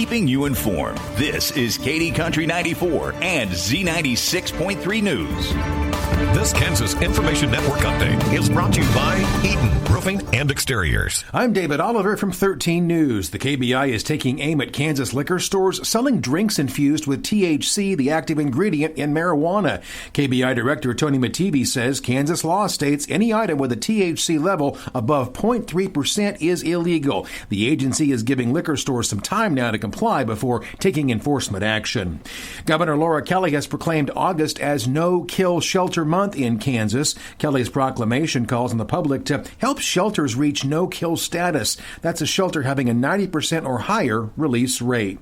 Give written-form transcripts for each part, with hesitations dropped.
keeping you informed. This is KD Country 94 and Z96.3 News. This Kansas Information Network update is brought to you by Eaton Roofing and Exteriors. I'm David Oliver from 13 News. The KBI is taking aim at Kansas liquor stores selling drinks infused with THC, the active ingredient in marijuana. KBI Director Tony Matibi says Kansas law states any item with a THC level above 0.3% is illegal. The agency is giving liquor stores some time now to comply before taking enforcement action. Governor Laura Kelly has proclaimed August as No Kill Shelter Month in Kansas. Kelly's proclamation calls on the public to help shelters reach no-kill status. That's a shelter having a 90% or higher release rate.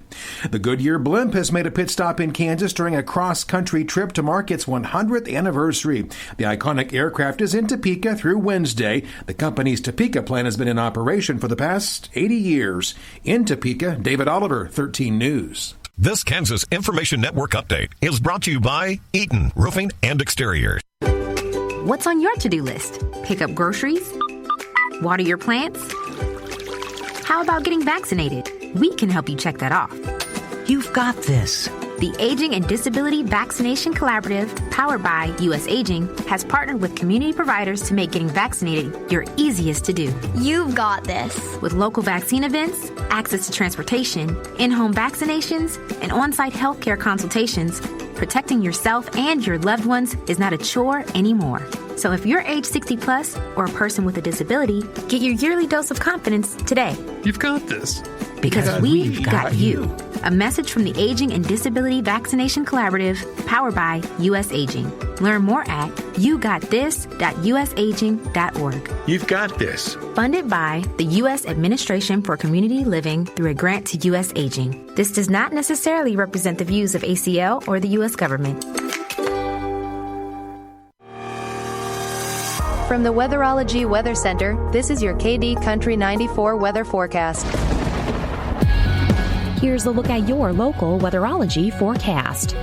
The Goodyear blimp has made a pit stop in Kansas during a cross-country trip to mark its 100th anniversary. The iconic aircraft is in Topeka through Wednesday. The company's Topeka plant has been in operation for the past 80 years. In Topeka, David Oliver, 13 News. This Kansas Information Network update is brought to you by Eaton Roofing and Exteriors. What's on your to-do list? Pick up groceries? Water your plants? How about getting vaccinated? We can help you check that off. You've got this. The Aging and Disability Vaccination Collaborative, powered by U.S. Aging, has partnered with community providers to make getting vaccinated your easiest to do. You've got this. With local vaccine events, access to transportation, in-home vaccinations, and on-site healthcare consultations, protecting yourself and your loved ones is not a chore anymore. So if you're age 60 plus or a person with a disability, get your yearly dose of confidence today. You've got this. Because we've got you. A message from the Aging and Disability Vaccination Collaborative, powered by U.S. Aging. Learn more at yougottthis.usaging.org. You've got this. Funded by the U.S. Administration for Community Living through a grant to U.S. Aging. This does not necessarily represent the views of ACL or the U.S. government. From the Weatherology Weather Center, this is your KD Country 94 weather forecast. Here's a look at your local weatherology forecast.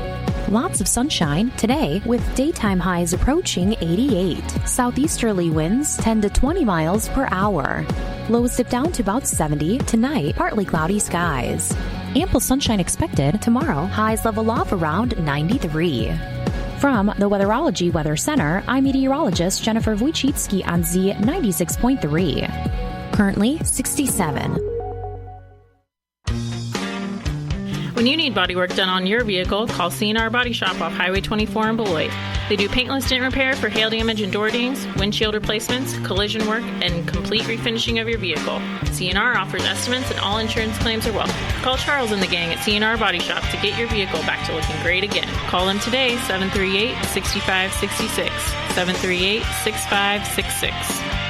Lots of sunshine today with daytime highs approaching 88. Southeasterly winds 10 to 20 miles per hour. Lows dip down to about 70 tonight, partly cloudy skies. Ample sunshine expected tomorrow. Highs level off around 93. From the Weatherology Weather Center, I'm meteorologist Jennifer Wojcicki on Z96.3. Currently 67. When you need bodywork done on your vehicle, call C&R Body Shop off Highway 24 in Beloit. They do paintless dent repair for hail damage and door dings, windshield replacements, collision work, and complete refinishing of your vehicle. C&R offers estimates and all insurance claims are welcome. Call Charles and the gang at C&R Body Shop to get your vehicle back to looking great again. Call them today, 738-6566, 738-6566.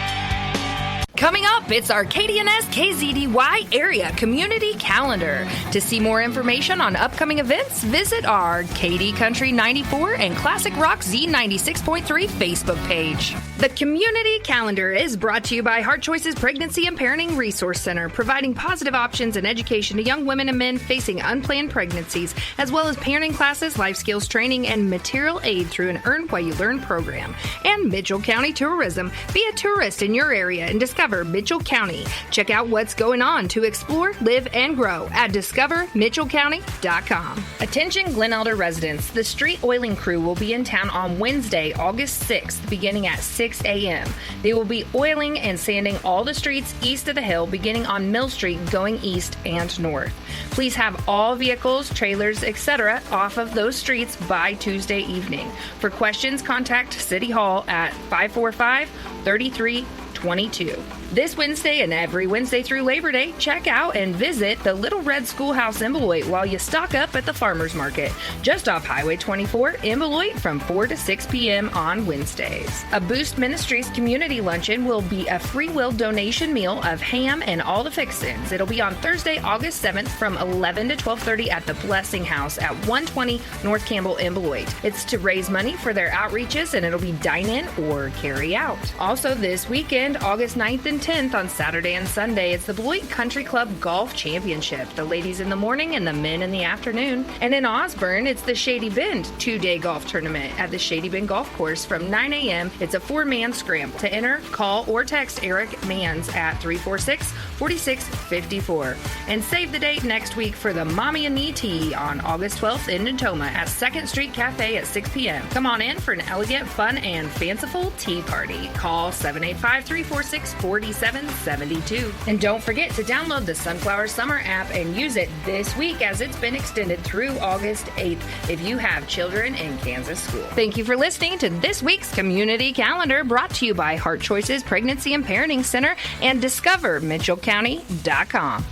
Coming up, it's our KDNS KZDY Area Community Calendar. To see more information on upcoming events, visit our KD Country 94 and Classic Rock Z96.3 Facebook page. The Community Calendar is brought to you by Heart Choices Pregnancy and Parenting Resource Center, providing positive options and education to young women and men facing unplanned pregnancies, as well as parenting classes, life skills training, and material aid through an Earn While You Learn program. And Mitchell County Tourism. Be a tourist in your area and discover Mitchell County. Check out what's going on to explore, live, and grow at discovermitchellcounty.com. Attention Glen Elder residents. The street oiling crew will be in town on Wednesday, August 6th, beginning at 6 a.m. They will be oiling and sanding all the streets east of the hill, beginning on Mill Street, going east and north. Please have all vehicles, trailers, etc. off of those streets by Tuesday evening. For questions, contact City Hall at 545-3322. This Wednesday and every Wednesday through Labor Day, check out and visit the Little Red Schoolhouse in Beloit while you stock up at the Farmers Market, just off Highway 24 in Beloit from 4 to 6 p.m. on Wednesdays. A Boost Ministries community luncheon will be a free will donation meal of ham and all the fixins. It'll be on Thursday, August 7th from 11 to 12:30 at the Blessing House at 120 North Campbell in Beloit. It's to raise money for their outreaches and it'll be dine-in or carry out. Also this weekend, And August 9th and 10th on Saturday and Sunday, it's the Beloit Country Club Golf Championship. The ladies in the morning and the men in the afternoon. And in Osborne, it's the Shady Bend 2-day golf tournament at the Shady Bend Golf Course from 9 a.m. It's a 4-man scramble. To enter, call or text Eric Manns at 346-4654. And save the date next week for the Mommy and Me Tea on August 12th in Natoma at 2nd Street Cafe at 6 p.m. Come on in for an elegant, fun, and fanciful tea party. Call 785-346-4772. And don't forget to download the Sunflower Summer app and use it this week as it's been extended through August 8th if you have children in Kansas school. Thank you for listening to this week's Community Calendar, brought to you by Heart Choices Pregnancy and Parenting Center and DiscoverMitchellCounty.com.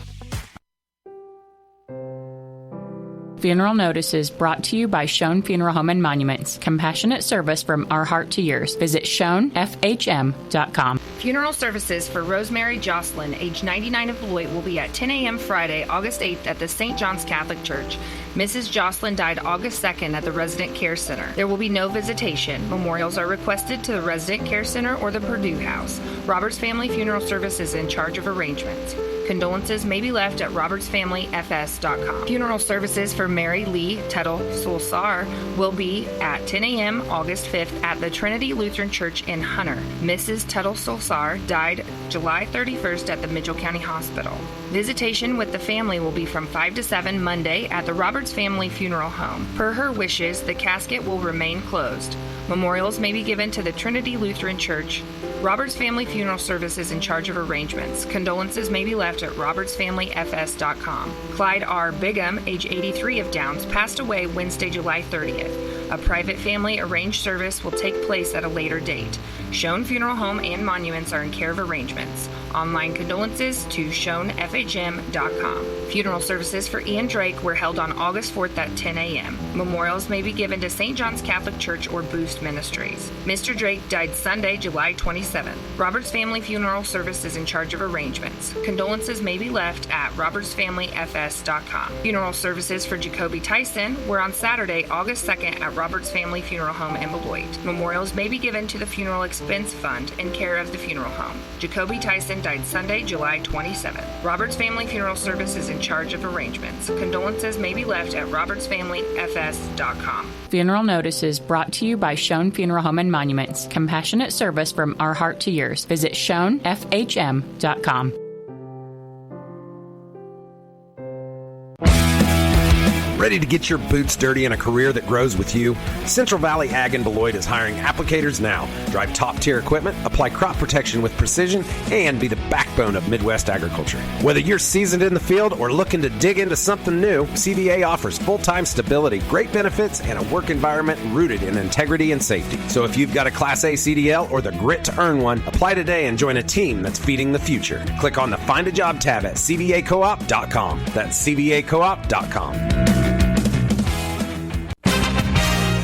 Funeral notices brought to you by Schoen Funeral Home and Monuments. Compassionate service from our heart to yours. Visit SchoenFHM.com. Funeral services for Rosemary Jocelyn, age 99 of Beloit, will be at 10 a.m. Friday, August 8th at the St. John's Catholic Church. Mrs. Jocelyn died August 2nd at the Resident Care Center. There will be no visitation. Memorials are requested to the Resident Care Center or the Purdue House. Roberts Family Funeral Service is in charge of arrangements. Condolences may be left at robertsfamilyfs.com. Funeral services for Mary Lee Tuttle Solsar will be at 10 a.m. August 5th at the Trinity Lutheran Church in Hunter. Mrs. Tuttle Solsar died July 31st at the Mitchell County Hospital. Visitation with the family will be from 5 to 7 Monday at the Roberts Family Funeral Home. Per her wishes, the casket will remain closed. Memorials may be given to the Trinity Lutheran Church. Roberts Family Funeral Service is in charge of arrangements. Condolences may be left at robertsfamilyfs.com. Clyde R. Bigham, age 83 of Downs, passed away Wednesday, July 30th. A private family arranged service will take place at a later date. Schoen Funeral Home and Monuments are in care of arrangements. Online condolences to SchoenFHM.com. Funeral services for Ian Drake were held on August 4th at 10 a.m. Memorials may be given to St. John's Catholic Church or Boost Ministries. Mr. Drake died Sunday, July 27th. Roberts Family Funeral Service is in charge of arrangements. Condolences may be left at robertsfamilyfs.com. Funeral services for Jacoby Tyson were on Saturday, August 2nd at Roberts Family Funeral Home in Beloit. Memorials may be given to the Funeral Expense Fund in care of the funeral home. Jacoby Tyson died Sunday, July 27th. Roberts Family Funeral Service is in charge of arrangements. Condolences may be left at robertsfamilyfs.com. Funeral notices brought to you by Schoen Funeral Home and Monuments. Compassionate service from our heart to yours. Visit SchoenFHM.com. Ready to get your boots dirty in a career that grows with you? Central Valley Ag in Beloit is hiring applicators now. Drive top-tier equipment, apply crop protection with precision, and be the backbone of Midwest agriculture. Whether you're seasoned in the field or looking to dig into something new, CVA offers full-time stability, great benefits, and a work environment rooted in integrity and safety. So if you've got a Class A CDL or the grit to earn one, apply today and join a team that's feeding the future. Click on the Find a Job tab at cvacoop.com. That's cvacoop.com.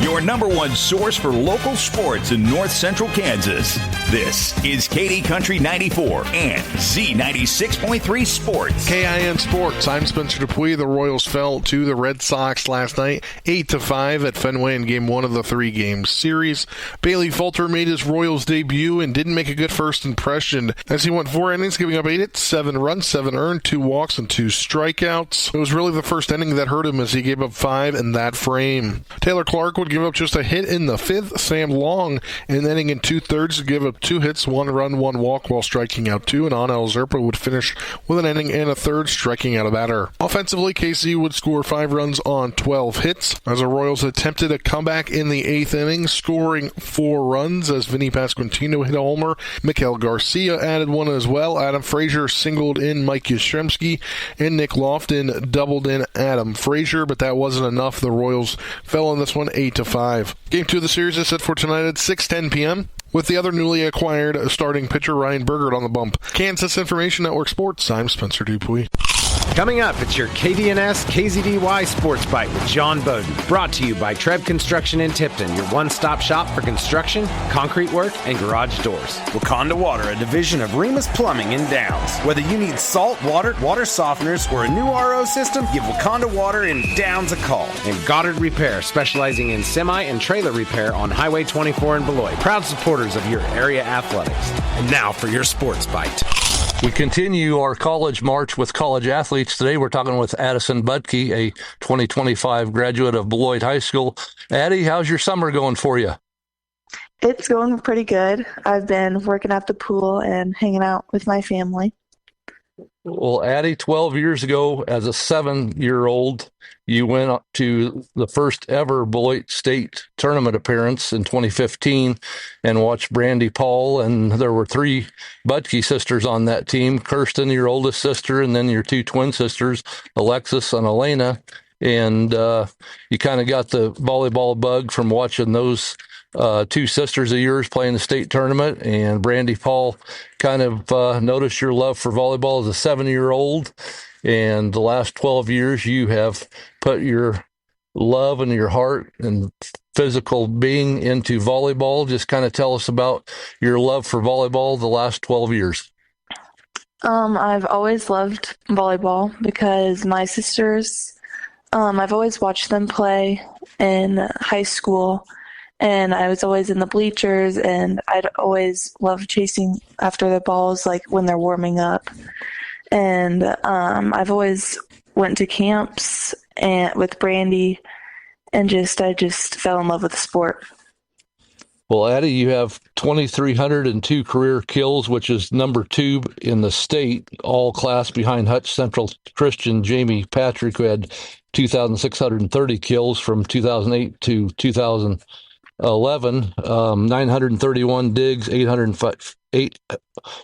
Your number one source for local sports in north central Kansas. This is KD Country 94 and Z96.3 Sports. KIN Sports. I'm Spencer Dupuis. The Royals fell to the Red Sox last night, 8-5 at Fenway in Game 1 of the 3-game series. Bailey Falter made his Royals debut and didn't make a good first impression as he went 4 innings, giving up 8 hits, 7 runs, 7 earned, 2 walks, and 2 strikeouts. It was really the first inning that hurt him as he gave up 5 in that frame. Taylor Clark would give up just a hit in the 5th. Sam Long in the inning in 2/3 give up 2 hits, 1 run, 1 walk while striking out 2, and Anel Zerpa would finish with an inning and a 1/3, striking out a batter. Offensively, KC would score 5 runs on 12 hits as the Royals attempted a comeback in the 8th inning, scoring 4 runs as Vinny Pasquantino hit a homer. Mikael Garcia added 1 as well. Adam Frazier singled in Mike Yastrzemski, and Nick Lofton doubled in Adam Frazier, but that wasn't enough. The Royals fell in this one 8-5. Game 2 of the series is set for tonight at 6:10 p.m. with the other newly acquired starting pitcher Ryan Bergert on the bump. Kansas Information Network Sports, I'm Spencer Dupuis. Coming up, it's your KDNS KZDY Sports Bite with John Bowden. Brought to you by Treb Construction in Tipton, your one-stop shop for construction, concrete work, and garage doors. Wakanda Water, a division of Remus Plumbing in Downs. Whether you need salt, water softeners, or a new RO system, give Wakanda Water in Downs a call. And Goddard Repair, specializing in semi and trailer repair on Highway 24 in Beloit. Proud supporters of your area athletics. And now for your Sports Bite. We continue our college march with college athletes. Today we're talking with Addison Budke, a 2025 graduate of Beloit High School. Addie, how's your summer going for you? It's going pretty good. I've been working at the pool and hanging out with my family. Well, Addie, 12 years ago, as a 7-year-old, you went up to the first ever Beloit State tournament appearance in 2015 and watched Brandy Paul, and there were 3 Budke sisters on that team, Kirsten, your oldest sister, and then your 2 twin sisters, Alexis and Elena, and you kind of got the volleyball bug from watching those 2 sisters of yours playing the state tournament, and Brandy Paul kind of noticed your love for volleyball as a 7-year-old, and the last 12 years you have put your love and your heart and physical being into volleyball. Just kind of tell us about your love for volleyball the last 12 years. I've always loved volleyball because my sisters, I've always watched them play in high school, and I was always in the bleachers, and I'd always loved chasing after the balls, like when they're warming up. And I've always went to camps and with Brandy, and I just fell in love with the sport. Well, Addie, you have 2,302 career kills, which is number 2 in the state, all class behind Hutch Central Christian Jamie Patrick, who had 2,630 kills from 2008 to 2011, 931 digs,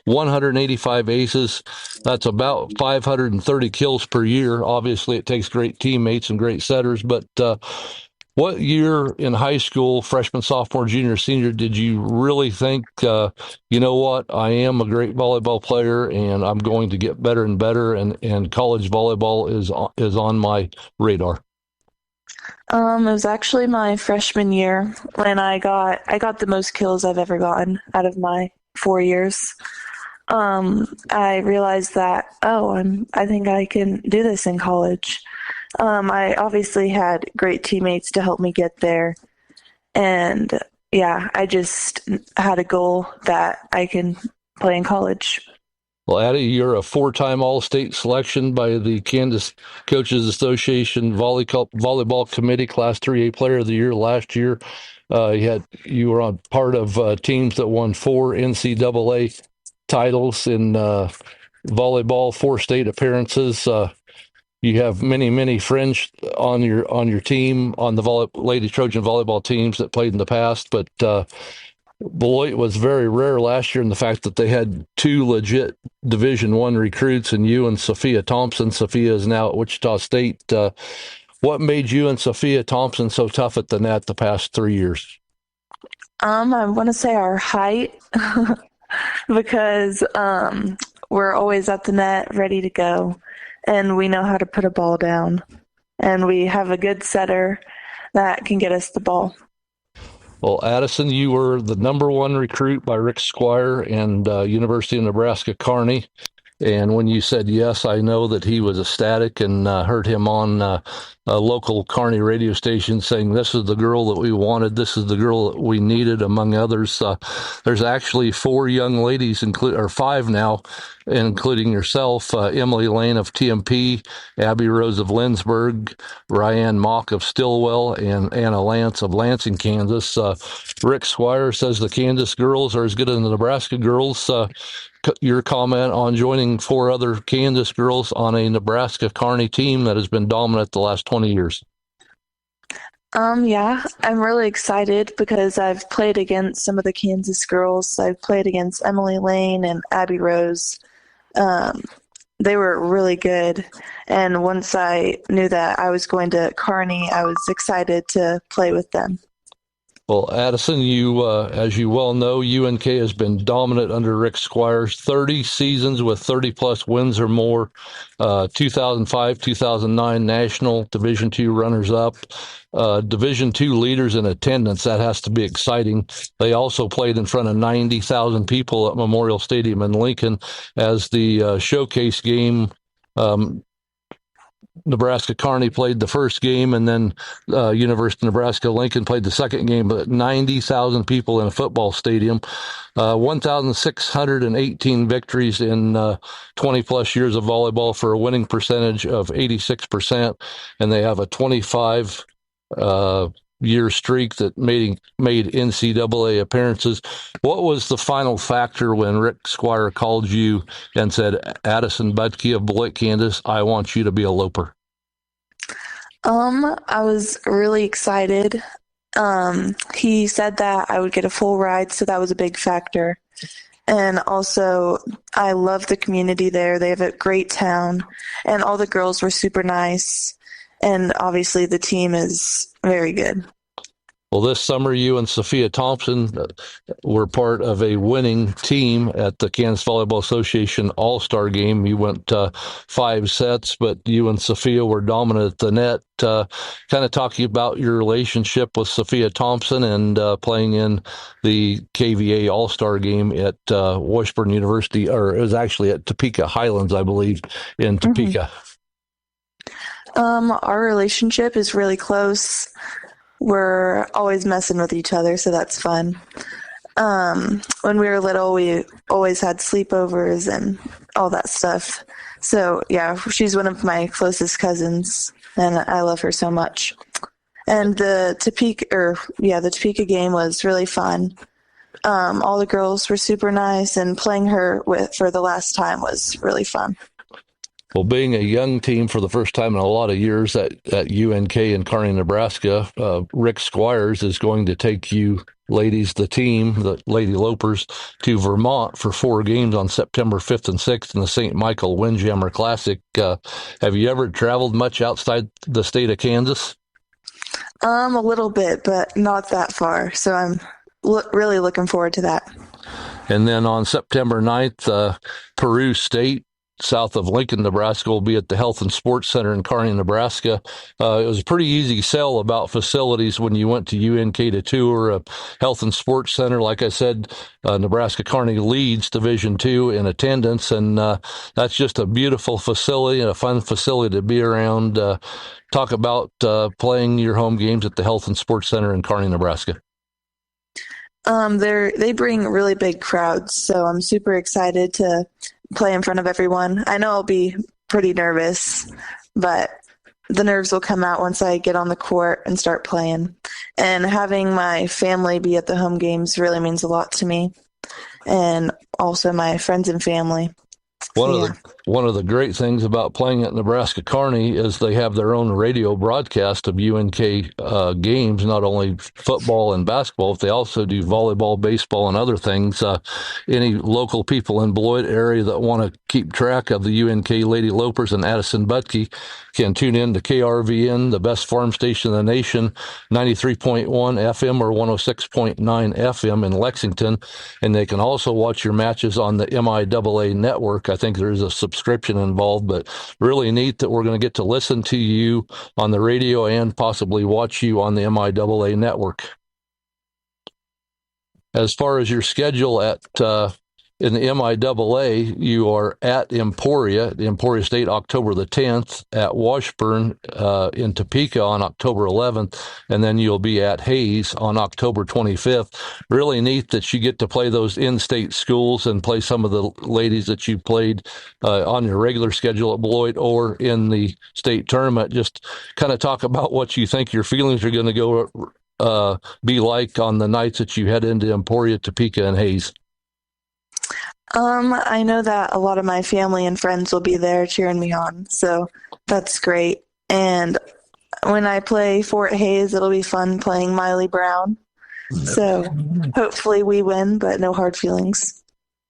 185 aces. That's about 530 kills per year. Obviously, it takes great teammates and great setters, but what year in high school, freshman, sophomore, junior, senior, did you really think, you know what, I am a great volleyball player and I'm going to get better and better, and college volleyball is on my radar? It was actually my freshman year when I got the most kills I've ever gotten out of my 4 years. I realized that, I think I can do this in college. I obviously had great teammates to help me get there. And yeah, I just had a goal that I can play in college. Well, Addie, you're a 4-time All-State selection by the Kansas Coaches Association Volleyball Committee, Class 3A Player of the Year last year. You were on part of teams that won 4 NCAA titles in volleyball, 4 state appearances. You have many, many friends on your team, on the Lady Trojan volleyball teams that played in the past, but Beloit was very rare last year in the fact that they had 2 legit Division I recruits, and you and Sophia Thompson. Sophia is now at Wichita State. What made you and Sophia Thompson so tough at the net the past 3 years? I want to say our height, because we're always at the net ready to go, and we know how to put a ball down, and we have a good setter that can get us the ball. Well, Addison, you were the number 1 recruit by Rick Squire and University of Nebraska Kearney. And when you said yes, I know that he was ecstatic, and heard him on a local Kearney radio station saying, "This is the girl that we wanted. This is the girl that we needed," among others. There's actually 4 young ladies, or 5 now, including yourself, Emily Lane of TMP, Abby Rose of Lindsborg, Ryan Mock of Stillwell, and Anna Lance of Lansing, Kansas. Rick Squire says the Kansas girls are as good as the Nebraska girls. Your comment on joining 4 other Kansas girls on a Nebraska Kearney team that has been dominant the last 20 years. Yeah, I'm really excited because I've played against some of the Kansas girls. I've played against Emily Lane and Abby Rose. They were really good. And once I knew that I was going to Kearney, I was excited to play with them. Well, Addison, you, as you well know, UNK has been dominant under Rick Squires, 30 seasons with 30-plus wins or more, 2005, 2009 National Division II runners-up, Division II leaders in attendance. That has to be exciting. They also played in front of 90,000 people at Memorial Stadium in Lincoln as the showcase game. Nebraska Kearney played the first game, and then University of Nebraska Lincoln played the second game. But 90,000 people in a football stadium, 1,618 victories in 20-plus years of volleyball for a winning percentage of 86%, and they have a 25 year streak that made NCAA appearances. What was the final factor when Rick Squire called you and said, Addison Budke of Beloit, Kansas, I want you to be a Loper? I was really excited. He said that I would get a full ride, so that was a big factor. And also, I love the community there. They have a great town, and all the girls were super nice. And obviously, the team is very good. Well, this summer, you and Sophia Thompson were part of a winning team at the Kansas Volleyball Association All-Star Game. You went 5 sets, but you and Sophia were dominant at the net. Kind of talking about your relationship with Sophia Thompson and playing in the KVA All-Star Game at Washburn University, or it was actually at Topeka Highlands, I believe, in Topeka. Our relationship is really close. We're always messing with each other, so that's fun. When we were little, we always had sleepovers and all that stuff. So, yeah, she's one of my closest cousins, and I love her so much. And the Topeka game was really fun. All the girls were super nice, and playing her for the last time was really fun. Well, being a young team for the first time in a lot of years at UNK in Kearney, Nebraska, Rick Squires is going to take you ladies, the team, the Lady Lopers, to Vermont for 4 games on September 5th and 6th in the St. Michael Windjammer Classic. Have you ever traveled much outside the state of Kansas? A little bit, but not that far. So I'm really looking forward to that. And then on September 9th, Peru State, south of Lincoln, Nebraska, will be at the Health and Sports Center in Kearney, Nebraska. It was a pretty easy sell about facilities when you went to UNK to tour a Health and Sports Center. Like I said, Nebraska Kearney leads Division II in attendance, and that's just a beautiful facility and a fun facility to be around. Talk about playing your home games at the Health and Sports Center in Kearney, Nebraska. They bring really big crowds, so I'm super excited to play in front of everyone. I know I'll be pretty nervous, but the nerves will come out once I get on the court and start playing. And having my family be at the home games really means a lot to me, and also my friends and family. One of the great things about playing at Nebraska Kearney is they have their own radio broadcast of UNK games, not only football and basketball, but they also do volleyball, baseball, and other things. Any local people in Beloit area that want to keep track of the UNK Lady Lopers and Addison Budke can tune in to KRVN, the best farm station in the nation, 93.1 FM or 106.9 FM in Lexington, and they can also watch your matches on the MIAA network. I think there's a subscription involved, but really neat that we're going to get to listen to you on the radio and possibly watch you on the MIAA network. As far as your schedule in the MIAA, you are at Emporia State, October the 10th, at Washburn in Topeka on October 11th, and then you'll be at Hayes on October 25th. Really neat that you get to play those in-state schools and play some of the ladies that you played on your regular schedule at Beloit or in the state tournament. Just kind of talk about what you think your feelings are going to go be like on the nights that you head into Emporia, Topeka, and Hayes. I know that a lot of my family and friends will be there cheering me on, so that's great. And when I play Fort Hayes, it'll be fun playing Miley Brown. So hopefully we win, but no hard feelings.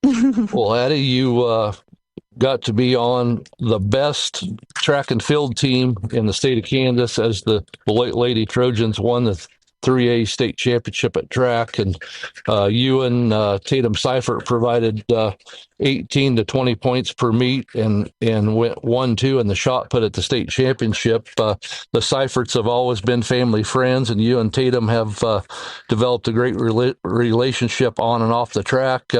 Well, Addie, you got to be on the best track and field team in the state of Kansas as the Beloit Lady Trojans won the 3A state championship at track, and you and Tatum Seifert provided 18 to 20 points per meet and went 1-2 in the shot put at the state championship. The Seiferts have always been family friends, and you and Tatum have developed a great relationship on and off the track.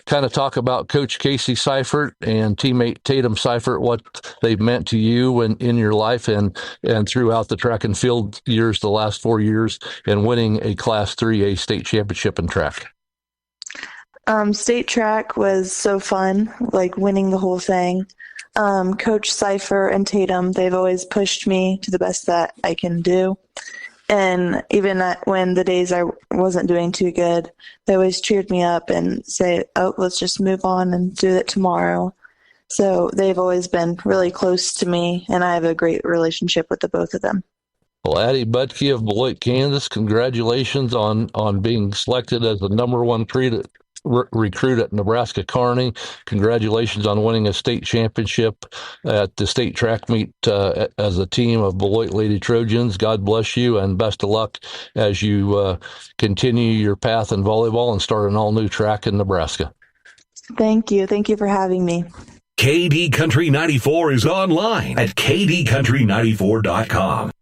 Kind of talk about Coach Casey Seifert and teammate Tatum Seifert, what they've meant to you in your life and throughout the track and field years, the last 4 years, and winning a Class 3A state championship in track. State track was so fun, like winning the whole thing. Coach Seifert and Tatum, they've always pushed me to the best that I can do. And even when the days I wasn't doing too good, they always cheered me up and say, oh, let's just move on and do it tomorrow. So they've always been really close to me, and I have a great relationship with the both of them. Well, Addie Budke of Beloit, Kansas, congratulations on being selected as the number one recruit at Nebraska Kearney. Congratulations on winning a state championship at the state track meet as a team of Beloit Lady Trojans. God bless you, and best of luck as you continue your path in volleyball and start an all-new track in Nebraska. Thank you. Thank you for having me. KD Country 94 is online at kdcountry94.com.